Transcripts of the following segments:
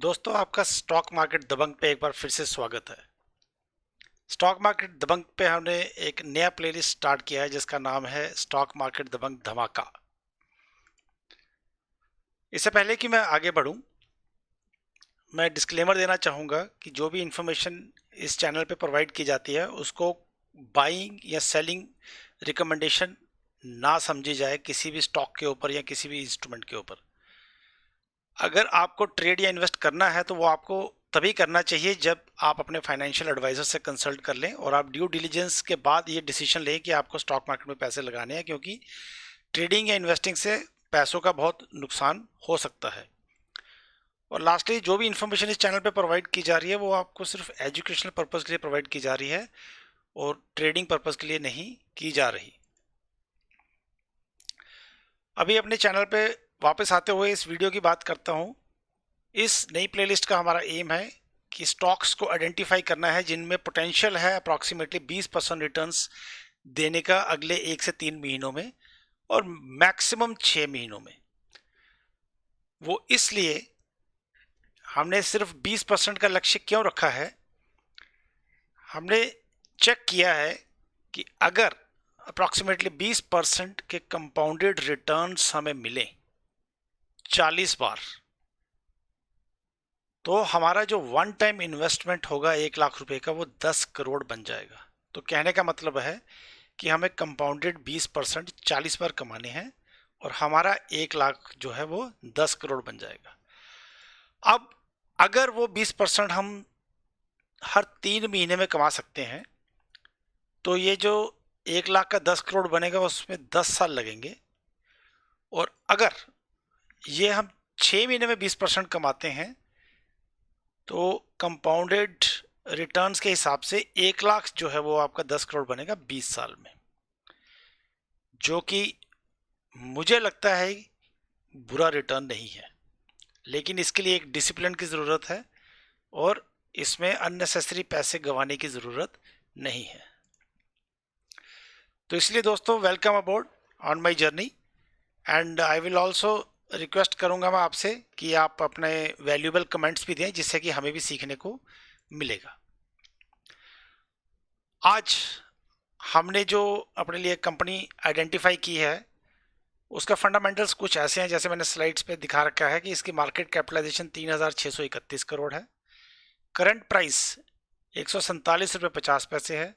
दोस्तों, आपका stock market दबंग पे एक बार फिर से स्वागत है। स्टॉक मार्केट दबंग पे हमने एक नया प्लेलिस्ट स्टार्ट किया है जिसका नाम है स्टॉक मार्केट दबंग धमाका। इससे पहले कि मैं आगे बढ़ूं, मैं डिस्क्लेमर देना चाहूँगा कि जो भी इंफॉर्मेशन इस चैनल पे प्रोवाइड की जाती है उसको बाइंग या सेलिंग रिकमेंडेशन ना समझी जाए किसी भी स्टॉक के ऊपर या किसी भी इंस्ट्रूमेंट के ऊपर। अगर आपको ट्रेड या इन्वेस्ट करना है तो वो आपको तभी करना चाहिए जब आप अपने फाइनेंशियल एडवाइजर से कंसल्ट कर लें और आप ड्यू डिलीजेंस के बाद ये डिसीजन लें कि आपको स्टॉक मार्केट में पैसे लगाने हैं, क्योंकि ट्रेडिंग या इन्वेस्टिंग से पैसों का बहुत नुकसान हो सकता है। और लास्टली, जो भी इंफॉर्मेशन इस चैनल पे प्रोवाइड की जा रही है वो आपको सिर्फ एजुकेशनल पर्पज़ के लिए प्रोवाइड की जा रही है और ट्रेडिंग पर्पज़ के लिए नहीं की जा रही। अभी अपने चैनल पे वापस आते हुए इस वीडियो की बात करता हूँ। इस नई प्लेलिस्ट का हमारा एम है कि स्टॉक्स को आइडेंटिफाई करना है जिनमें पोटेंशियल है अप्रॉक्सीमेटली 20% रिटर्न्स देने का अगले 1 से 3 महीनों में और मैक्सिमम 6 महीनों में। वो इसलिए हमने सिर्फ 20% का लक्ष्य क्यों रखा है, हमने चेक किया है कि अगर अप्रॉक्सीमेटली 20% के कंपाउंडेड रिटर्न्स हमें मिले 40 बार, तो हमारा जो वन टाइम इन्वेस्टमेंट होगा 1 लाख रुपए का वो 10 करोड़ बन जाएगा। तो कहने का मतलब है कि हमें कंपाउंडेड 20% 40 बार कमाने हैं और हमारा 1 लाख जो है वो 10 करोड़ बन जाएगा। अब अगर वो 20% हम हर 3 महीने में कमा सकते हैं तो ये जो 1 लाख का 10 करोड़ बनेगा उसमें 10 साल लगेंगे। और अगर ये हम 6 महीने में 20% कमाते हैं तो कंपाउंडेड रिटर्न्स के हिसाब से 1 लाख जो है वो आपका 10 करोड़ बनेगा 20 साल में, जो कि मुझे लगता है बुरा रिटर्न नहीं है। लेकिन इसके लिए एक डिसिप्लिन की ज़रूरत है और इसमें अननेसेसरी पैसे गंवाने की ज़रूरत नहीं है। तो इसलिए दोस्तों, welcome aboard on my journey and I will also request करूंगा मैं आपसे कि आप अपने वैल्यूएबल कमेंट्स भी दें जिससे कि हमें भी सीखने को मिलेगा। आज हमने जो अपने लिए कंपनी आइडेंटिफाई की है उसका फंडामेंटल्स कुछ ऐसे हैं जैसे मैंने स्लाइड्स पे दिखा रखा है कि इसकी मार्केट कैपिटलाइजेशन 3,631 करोड़ है। करंट प्राइस 147 रुपये 50 पैसे है।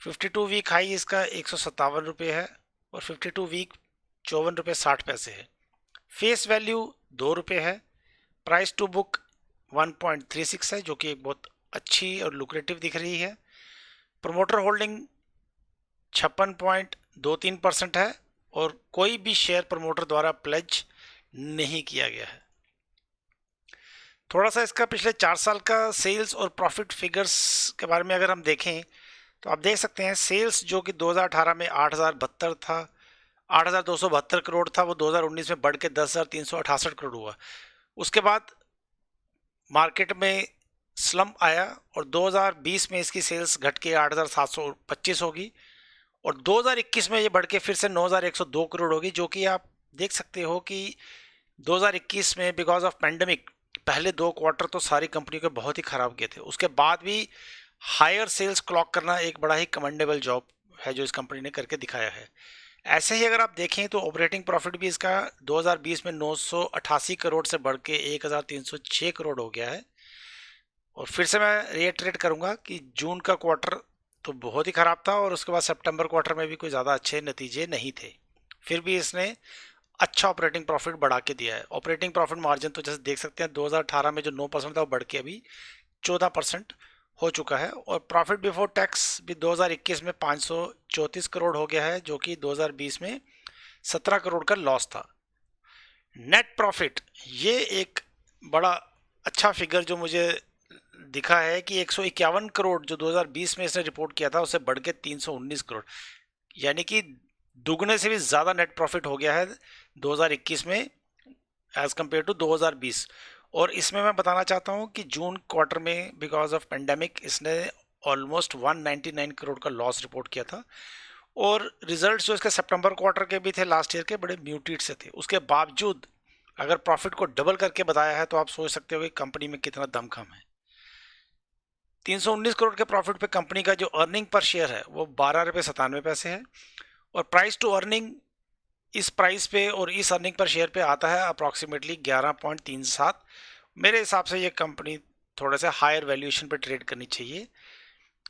52 वीक हाई इसका 157 रुपये है और 52 वीक 54 रुपये 60 पैसे है। फेस वैल्यू 2 रुपये है। प्राइस टू बुक 1.36 है, जो कि एक बहुत अच्छी और लुक्रेटिव दिख रही है। प्रमोटर होल्डिंग 56.23% है और कोई भी शेयर प्रमोटर द्वारा प्लेज नहीं किया गया है। थोड़ा सा इसका पिछले 4 साल का सेल्स और प्रॉफिट फिगर्स के बारे में अगर हम देखें तो आप देख सकते हैं सेल्स जो कि 2018 में 8,072 था, 8,272 करोड़ था, वो 2019 में बढ़ के 10,368 करोड़ हुआ। उसके बाद मार्केट में स्लम्प आया और 2020 में इसकी सेल्स घट के 8,725 होगी और 2021 में ये बढ़ के फिर से 9,102 करोड़ होगी, जो कि आप देख सकते हो कि 2021 में बिकॉज ऑफ पेंडेमिक पहले 2 क्वार्टर तो सारी कंपनियों के बहुत ही खराब गए थे। उसके बाद भी हायर सेल्स क्लॉक करना एक बड़ा ही कमेंडेबल जॉब है जो इस कंपनी ने करके दिखाया है। ऐसे ही अगर आप देखें तो ऑपरेटिंग प्रॉफिट भी इसका 2020 में 988 करोड़ से बढ़ के 1,306 करोड़ हो गया है। और फिर से मैं रिएटरेट करूंगा कि जून का क्वार्टर तो बहुत ही ख़राब था और उसके बाद सितंबर क्वार्टर में भी कोई ज़्यादा अच्छे नतीजे नहीं थे, फिर भी इसने अच्छा ऑपरेटिंग प्रॉफिट बढ़ा के दिया है। ऑपरेटिंग प्रॉफिट मार्जिन तो जैसे देख सकते हैं 2018 में जो 9% था वो बढ़ के अभी 14% हो चुका है और प्रॉफिट बिफोर टैक्स भी 2021 में 534 करोड़ हो गया है, जो कि 2020 में 17 करोड़ का लॉस था। नेट प्रॉफिट ये एक बड़ा अच्छा फिगर जो मुझे दिखा है कि 151 करोड़ जो 2020 में इसने रिपोर्ट किया था उससे बढ़ के 319 करोड़, यानी कि दुगने से भी ज़्यादा नेट प्रॉफिट हो गया है 2021 में एज कम्पेयर टू 2020। और इसमें मैं बताना चाहता हूँ कि जून क्वार्टर में बिकॉज ऑफ पेंडेमिक इसने ऑलमोस्ट 199 करोड़ का लॉस रिपोर्ट किया था और रिजल्ट्स जो इसके सितंबर क्वार्टर के भी थे लास्ट ईयर के बड़े म्यूटेड से थे। उसके बावजूद अगर प्रॉफिट को डबल करके बताया है तो आप सोच सकते हो कि कंपनी में कितना दमखम है। 319 करोड़ के प्रॉफिट पे कंपनी का जो अर्निंग पर शेयर है वो 12 रुपये 97 पैसे है, और प्राइस टू अर्निंग इस प्राइस पे और इस अर्निंग पर शेयर पे आता है अप्रॉक्सीमेटली 11.37। मेरे हिसाब से ये कंपनी थोड़ा सा हायर वैल्यूएशन पे ट्रेड करनी चाहिए।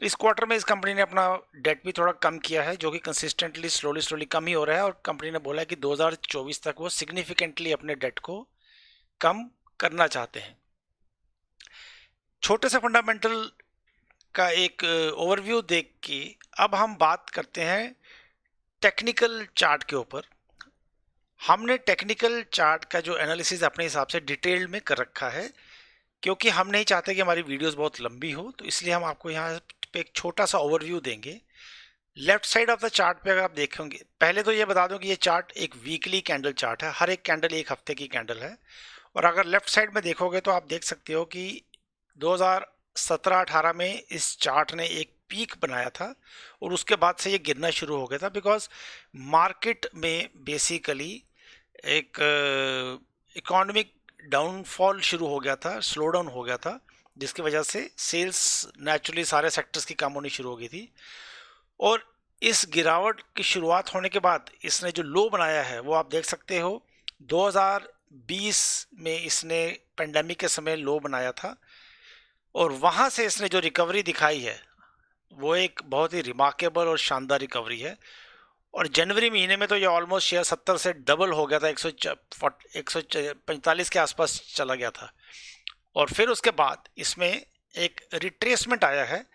इस क्वार्टर में इस कंपनी ने अपना डेट भी थोड़ा कम किया है, जो कि कंसिस्टेंटली स्लोली कम ही हो रहा है, और कंपनी ने बोला है कि 2024 तक वो सिग्निफिकेंटली अपने डेट को कम करना चाहते हैं। छोटे से फंडामेंटल का एक ओवरव्यू देख के अब हम बात करते हैं टेक्निकल चार्ट के ऊपर। हमने टेक्निकल चार्ट का जो एनालिसिस अपने हिसाब से डिटेल्ड में कर रखा है, क्योंकि हम नहीं चाहते कि हमारी वीडियोस बहुत लंबी हो, तो इसलिए हम आपको यहाँ पे एक छोटा सा ओवरव्यू देंगे। Left side of the chart पे अगर आप देखेंगे, पहले तो ये बता दूं कि ये चार्ट एक वीकली कैंडल चार्ट है, हर एक कैंडल एक हफ्ते की कैंडल है। और अगर लेफ्ट साइड में देखोगे तो आप देख सकते हो कि 2017-18 में इस चार्ट ने एक पीक बनाया था और उसके बाद से ये गिरना शुरू हो गया था, बिकॉज मार्केट में बेसिकली एक इकोनॉमिक डाउनफॉल शुरू हो गया था, स्लो डाउन हो गया था, जिसकी वजह से सेल्स नेचुरली सारे सेक्टर्स की कम होनी शुरू हो गई थी। और इस गिरावट की शुरुआत होने के बाद इसने जो लो बनाया है वो आप देख सकते हो, 2020 में इसने पेंडेमिक के समय लो बनाया था, और वहाँ से इसने जो रिकवरी दिखाई है वो एक बहुत ही रिमार्केबल और शानदार रिकवरी है। और जनवरी महीने में तो ये ऑलमोस्ट शेयर 70 से डबल हो गया था, 145 के आसपास चला गया था। और फिर उसके बाद इसमें एक रिट्रेसमेंट आया है,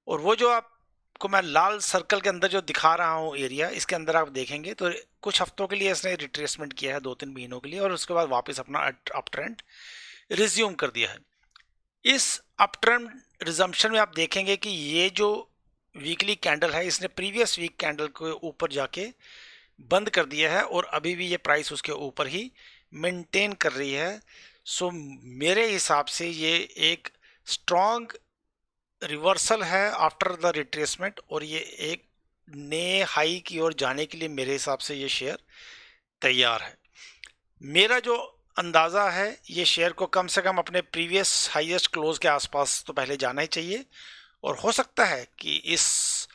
और वो जो आपको मैं लाल सर्कल के अंदर जो दिखा रहा हूँ एरिया, इसके अंदर आप देखेंगे तो कुछ हफ्तों के लिए इसने रिट्रेसमेंट किया है, 2-3 महीनों के लिए, और उसके बाद वापस अपना अप ट्रेंड रिज्यूम कर दिया है। इस अप ट्रेंड रिजम्पशन में आप देखेंगे कि ये जो वीकली कैंडल है इसने प्रीवियस वीक कैंडल के ऊपर जाके बंद कर दिया है, और अभी भी ये प्राइस उसके ऊपर ही मेंटेन कर रही है। सो मेरे हिसाब से ये एक स्ट्रॉन्ग रिवर्सल है आफ्टर द रिट्रेसमेंट, और ये एक नए हाई की ओर जाने के लिए मेरे हिसाब से ये शेयर तैयार है। मेरा जो अंदाज़ा है, ये शेयर को कम से कम अपने प्रीवियस हाईएस्ट क्लोज के आसपास तो पहले जाना ही चाहिए, और हो सकता है कि इस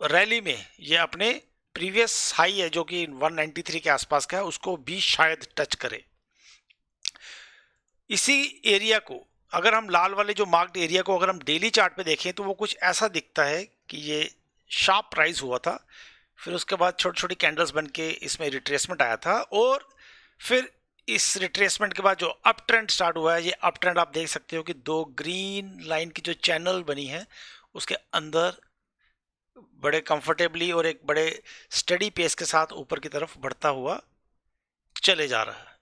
रैली में ये अपने प्रीवियस हाई है जो कि 193 के आसपास का है, उसको भी शायद टच करे। इसी एरिया को अगर हम लाल वाले जो मार्क्ड एरिया को अगर हम डेली चार्ट पे देखें तो वो कुछ ऐसा दिखता है कि ये शार्प राइज हुआ था, फिर उसके बाद छोटी छोटी कैंडल्स बन के इसमें रिट्रेसमेंट आया था, और फिर इस रिट्रेसमेंट के बाद जो अप ट्रेंड स्टार्ट हुआ है, ये अप ट्रेंड आप देख सकते हो कि 2 ग्रीन लाइन की जो चैनल बनी है उसके अंदर बड़े कंफर्टेबली और एक बड़े स्टडी पेस के साथ ऊपर की तरफ बढ़ता हुआ चले जा रहा है।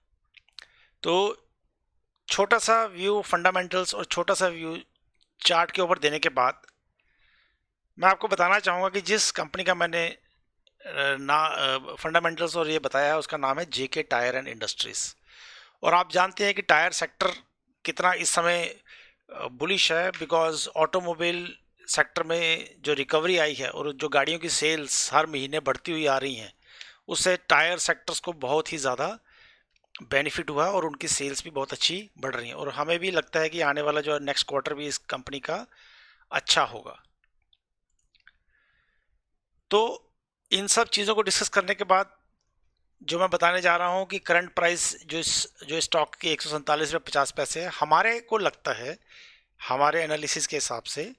तो छोटा सा व्यू फंडामेंटल्स और छोटा सा व्यू चार्ट के ऊपर देने के बाद मैं आपको बताना चाहूँगा कि जिस कंपनी का मैंने फंडामेंटल्स और ये बताया है उसका नाम है जेके टायर एंड इंडस्ट्रीज। और आप जानते हैं कि टायर सेक्टर कितना इस समय बुलिश है, बिकॉज ऑटोमोबाइल सेक्टर में जो रिकवरी आई है और जो गाड़ियों की सेल्स हर महीने बढ़ती हुई आ रही हैं, उससे टायर सेक्टर्स को बहुत ही ज़्यादा बेनिफिट हुआ और उनकी सेल्स भी बहुत अच्छी बढ़ रही हैं, और हमें भी लगता है कि आने वाला जो नेक्स्ट क्वार्टर भी इस कंपनी का अच्छा होगा। तो इन सब चीज़ों को डिस्कस करने के बाद जो मैं बताने जा रहा हूँ कि करंट प्राइस जो स्टॉक की 147 रुपये 50 पैसे है, हमारे को लगता है हमारे एनालिसिस के हिसाब से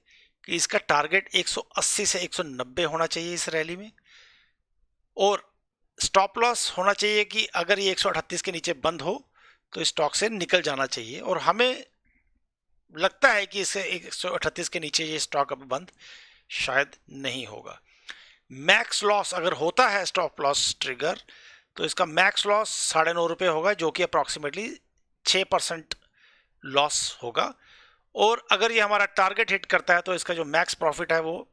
कि इसका टारगेट 180 से 190 होना चाहिए इस रैली में, और स्टॉप लॉस होना चाहिए कि अगर ये 138 के नीचे बंद हो तो स्टॉक से निकल जाना चाहिए, और हमें लगता है कि इसे 138 के नीचे ये स्टॉक अब बंद शायद नहीं होगा। मैक्स लॉस अगर होता है स्टॉप लॉस ट्रिगर, तो इसका मैक्स लॉस 9.5 रुपये होगा, जो कि अप्रॉक्सीमेटली 6% लॉस होगा। और अगर ये हमारा टारगेट हिट करता है तो इसका जो मैक्स प्रॉफिट है वो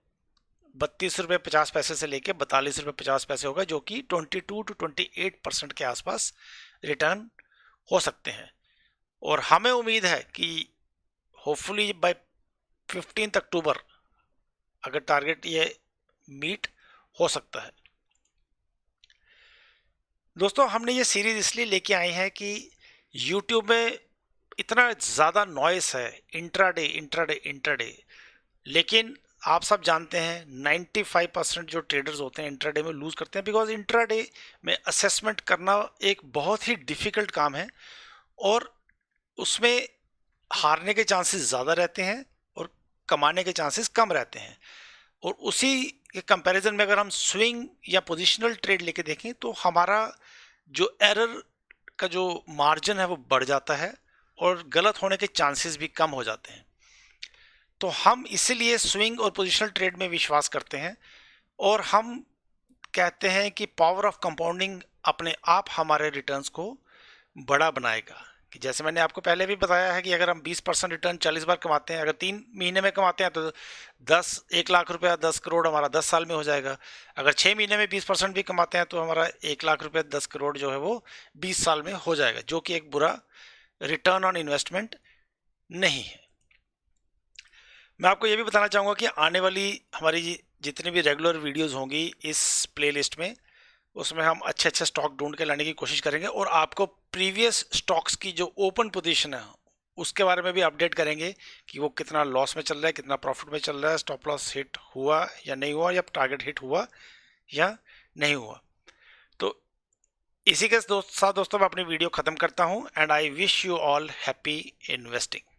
32 रुपये 50 पैसे से लेके 42 रुपये 50 पैसे होगा, जो कि 22 to 28% के आसपास रिटर्न हो सकते हैं। और हमें उम्मीद है कि होपफुली बाय 15 अक्टूबर अगर टारगेट ये मीट हो सकता है। दोस्तों हमने ये सीरीज इसलिए लेके आए हैं कि YouTube में इतना ज़्यादा नॉइस है, इंट्राडे इंट्राडे इंट्राडे, लेकिन आप सब जानते हैं 95% जो ट्रेडर्स होते हैं इंट्राडे में लूज करते हैं, बिकॉज इंट्राडे में असेसमेंट करना एक बहुत ही डिफिकल्ट काम है और उसमें हारने के चांसेस ज़्यादा रहते हैं और कमाने के चांसेस कम रहते हैं। और उसी के कंपैरिजन में अगर हम स्विंग या पोजिशनल ट्रेड लेके देखें तो हमारा जो एरर का जो मार्जिन है वो बढ़ जाता है और गलत होने के चांसेस भी कम हो जाते हैं। तो हम इसीलिए स्विंग और पोजिशनल ट्रेड में विश्वास करते हैं और हम कहते हैं कि पावर ऑफ कंपाउंडिंग अपने आप हमारे रिटर्न्स को बड़ा बनाएगा। कि जैसे मैंने आपको पहले भी बताया है कि अगर हम 20% रिटर्न 40 बार कमाते हैं, अगर 3 महीने में कमाते हैं तो 1 लाख रुपया 10 करोड़ हमारा 10 साल में हो जाएगा। अगर 6 महीने में 20% भी कमाते हैं तो हमारा 1 लाख रुपया 10 करोड़ जो है वो 20 साल में हो जाएगा, जो कि एक बुरा रिटर्न ऑन इन्वेस्टमेंट नहीं है। मैं आपको ये भी बताना चाहूँगा कि आने वाली हमारी जितनी भी रेगुलर वीडियोस होंगी इस प्लेलिस्ट में, उसमें हम अच्छे अच्छे स्टॉक ढूंढ के लाने की कोशिश करेंगे और आपको प्रीवियस स्टॉक्स की जो ओपन पोजीशन है उसके बारे में भी अपडेट करेंगे कि वो कितना लॉस में चल रहा है, कितना प्रॉफिट में चल रहा है, स्टॉप लॉस हिट हुआ या नहीं हुआ, या टारगेट हिट हुआ या नहीं हुआ। तो इसी के साथ दोस्तों मैं अपनी वीडियो ख़त्म करता हूँ and I wish you all happy investing.